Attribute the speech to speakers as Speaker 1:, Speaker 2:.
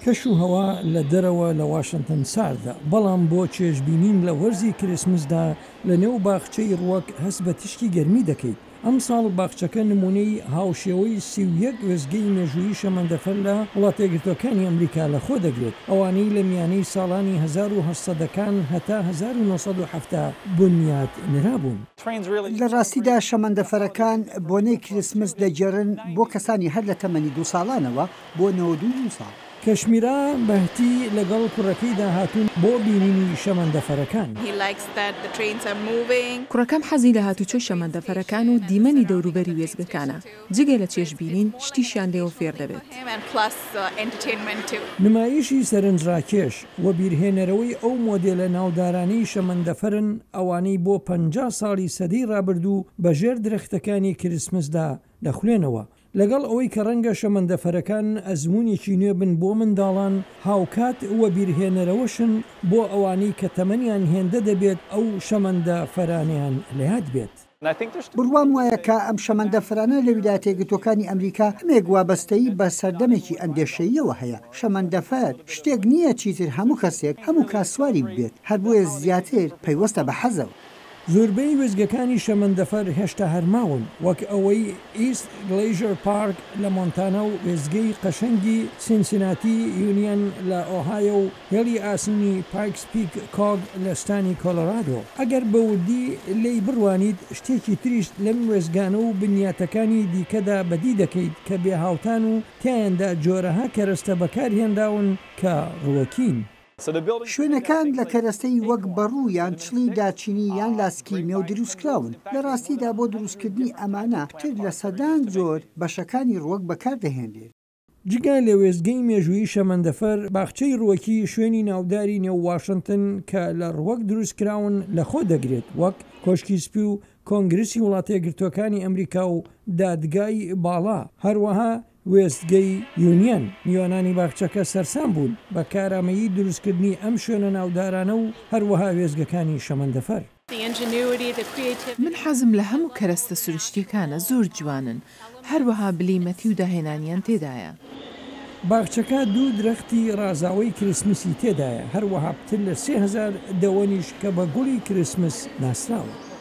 Speaker 1: کەش و هەوا لە دەرەوە لە واشنگتن ساردا، بەڵام بۆ چێژبینین لە وەرزی کریسمسدا لە نێو باخچەی ڕووەک هەست بە تشکی گەرمی دەکەیت. ئەم ساڵ باخچەکە نمونەی هاوشێوەی 31 وێستگەی مێژوویی شەمەندەفەر لە وڵاتە یەکگرتووەکانی ئەمریکا لەخۆ دەگرێت، ئەوانەی لە میانەی ساڵانی 1970ەکان هەتا 1970 بنیاد نرابوون.
Speaker 2: لە ڕاستیدا شەمەندەفەرەکان بۆنەی کریسمس دەجێڕن بۆ کەسانی هەر لە تەمەنی 2 ساڵانەوە بۆ 92 ساڵ.
Speaker 1: کەشمیرا بەهتی لەگەڵ کوڕەکەیدا هاتوون بۆ بینینی شەمەندەفەرەکان.
Speaker 3: کوڕەکەم حەزی لە هاتوچۆ شەمەندەفەرەکان و دیمەنی دەوروبەری وێزگەکانە. جگە لە چێژبینین شتیشیان لێوە فێر دەبێت.
Speaker 1: نمایشی سەرنجڕاکێش و بیرهێنەرەوەی ئەو مۆدێلە ناودارانەی شەمەندەفەرن ئەوانەی بۆ 50 ساڵی سەدەی ڕابردوو بەژێر درەختەکانی کریسمسدا دەخولێنەوە. لەگەڵ ئەوەی کە ڕەنگە شەمەندەفەرەکان ئەزمموونێکی نوێ بن بۆ منداڵان، هاوکات وە بیرهێنەرەوەشن بۆ ئەوانەی کە تەمەنیان هێندە دەبێت ئەو شەمەندەفەرانیان لەیاد بێت.
Speaker 2: بڕوام وایە کە ئەم شەمەندەفەرانە لە ویلایەتە یەکگرتووەکانی ئەمریکا هەمێک وابەستەیی بە سەردەمێکی ئەندێشەییەوە هەیە. شەمەندەفەر شتێک نییە چیتر هەموو کەسێک هەموو کاسواری بێت، هەر بۆیە زیاتر پەیوەستە بە حەزەوە.
Speaker 1: زۆربەی وێزگەکانی شەمەندەفەر هێشتا هەرماون، وەک ئەوەی ئیست گلیژر پارک لە مۆنتانا و وێزگەی قەشەنگی سینسیناتی یونیەن لە ئۆهایۆ و هێڵی ئاسنی پایکس پیک کۆگ لە ستانی کۆلۆرادۆ. ئەگەر بەوردی لێی بڕوانیت شتێکی تریشت لەم وێزگانە و بنیاتەکانی دیکەدا بەدی دەکەیت کە بێهاوتان و تیاندا جۆرەها کەرەستە بەکارهێنداون کە ڕووەکین.
Speaker 2: شوێنەکان لە کەرەستەی وەک بەڕوو یان چڵی داچینی یان لاسکیمێ و دروستکراون. لە ڕاستیدا بۆ دروستکردنی ئەمانە تر لە سەدان جۆر بەشەکانی ڕووەک بەکاردەهێنرێت.
Speaker 1: جگە لە وێزگەی مێژوویی شەمەندەفەر، باخچەی ڕووەکی شوێنی ناوداری نێو واشنگتن کە لە ڕووەک دروستکراون لەخۆ دەگرێت، وەک کۆشکی سپی و کۆنگرسی وڵاتە یەکگرتووەکانی ئەمریکا و دادگای باڵا. هەروەها وێستگەی یونیەن میوانانی باخچەکە سەرسام بوون بە کارامەیی دروستکردنی ئەم شوێنە ناودارانە و هەروەها وێزگەکانی شەمەندەفەر.
Speaker 4: من حەزم لە هەموو کەرەستە سروشتیەکانە، زۆر جوانن، هەروەها بلیمەتی و داهێنانیان تێدایە.
Speaker 1: باخچەکە 2 درەختی ڕازاوی کریسمسی تێدایە، هەروەها پتر لە 3000 دەوەنیش کە بە گوڵی کریسمس ناسراوە.